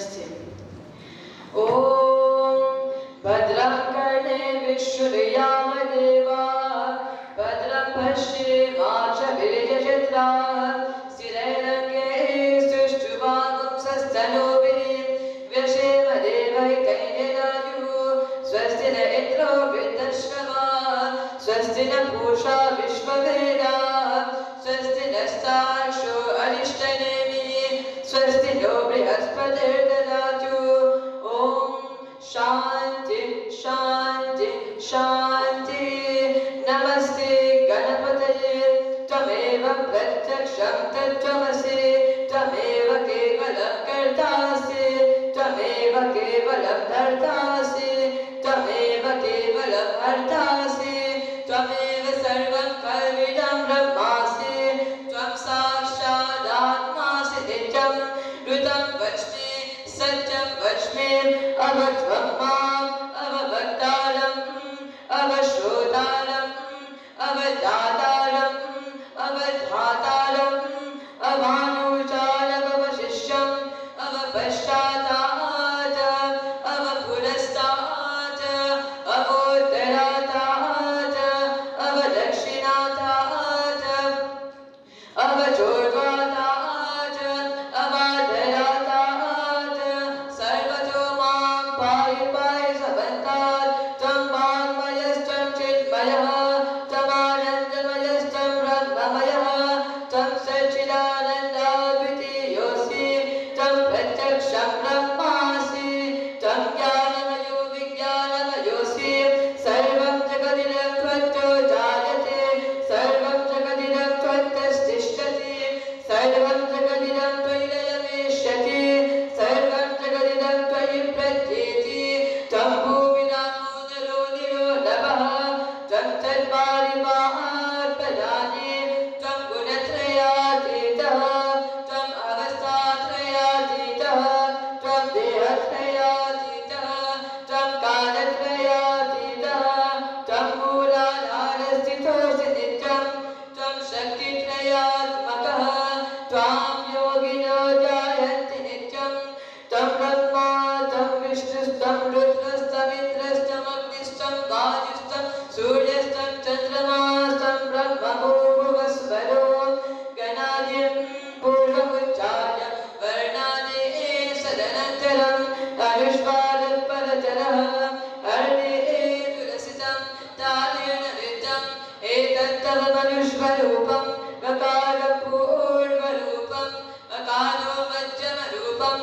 नमस्ते। ॐ भद्रं कर्णेभिः शृणुयाम देवाः भद्रं पश्येमाक्षभिर्यजत्राः स्थिरैरङ्गैः सुष्ठुवागुंसस्तनूभिः व्यशेम देवैतैर्यदायुः स्वस्ति न इन्द्रो वृद्धश्रवाः स्वस्ति न पूषा विश्ववेदाः स्वस्ति नस्तार्क्ष्यो अरिष्टनेमिः स्वस्ति नो बृहस्पतिर्ददातु। ॐ शान्ति शान्ति शान्ति। नमस्ते गणपतये त्वमेव प्रत्यक्षं तत्त्वमसि त्वमेव केवलं कर्तासि त्वमेव केवलं धर्तासि त्वमेव केवलं हर्तासि त्वमेव सर्वं कल्विदं ब्रह्मासि त्वं साक्षादात्मासि नित्यं ऋतं वच्मि सत्यं वच्मि अवत्वं माम् अवभक्तारम् अवश्रोतारम् अवदातारम् अवधातारम् अवानुचारमवशिष्यम् अवपश्चातात् अवपुरस्तात् अवोत्तरातात् अवदक्षिणातात् अवचोर्ध्वातात् अवाधरातात् सर्वतो मां पाहि पाहि समन्तात् त्वं वाङ्मयस्त्वं चिन्मयः त्वमानन्दमयस्त्वं ब्रह्ममयः त्वं सच्चिदानन्दाद्वितीयोऽसि त्वं प्रत्यक्षं ब्रह्मासि त्वं ज्ञानमयो विज्ञानमयोऽसि सर्वं जगदिदं त्वत्तो जायते सर्वं जगदिदं त्वत्तस्तिष्ठति सर्वं जगदिदं त्वयि लयमेष्यति सर्वं जगदिदं त्वयि प्रत्येति त्वं भूमिनामोदरो निरो नभः त्वं तन्मारिमाहात्मदानि त्वं गुणत्रयातीतः त्वम् अवस्थात्रयातीतः त्वं देहत्रयातीतः त्वं कालत्रयातीतः त्वं मूलाधारस्थितोऽसि नित्यं त्वं शक्तित्रयात्मकः त्वां योगिनो ध्यायन्ति नित्यं त्वं ब्रह्मा त्वं विष्णुस्त्वं रुद्रस्त्वमिन्द्रस्त्वमग्निस्त्वं वायुस्त्वं सूर्यस्त्वं चन्द्रमास्त्वं ब्रह्मभूभुवस्वरो गणादिं पूर्वमुच्चार्य वर्णानि सदनन्तरम् अनुष्वादपरतरः हरणे तुलसितं तारेण वृत्तम् एतत्तव मनुष्वरूपं वकारपूर्वरूपम् अकारो मध्यमरूपम्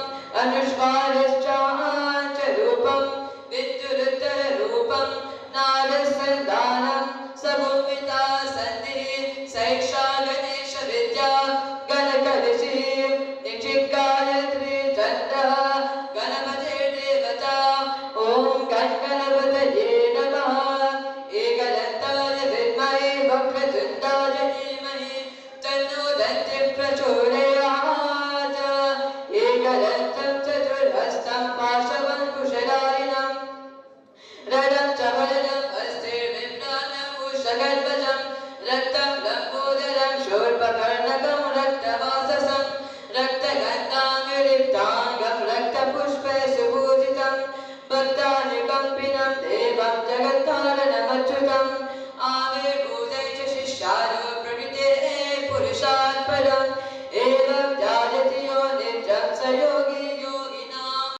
अनुष्वादश्चाचरूपं विद्युरुत्तररूपं नारसन्धानं समुमिता सन्धिः सैक्षा गणेशविद्या गणकलशिः निचिगायत्री चन्द्रः गणपतिर्देवता ॐ गणगणपतये नमः एकदन्ताय विद्महे वक्रतुण्डाय धीमहि तन्नो दन्तिः प्रचोदयात् एकदन्तं चतुर्हस्तं पाशवङ्कुशधारिणं रडं च वरदं हस्ते बिभ्राणं उषगणपतिं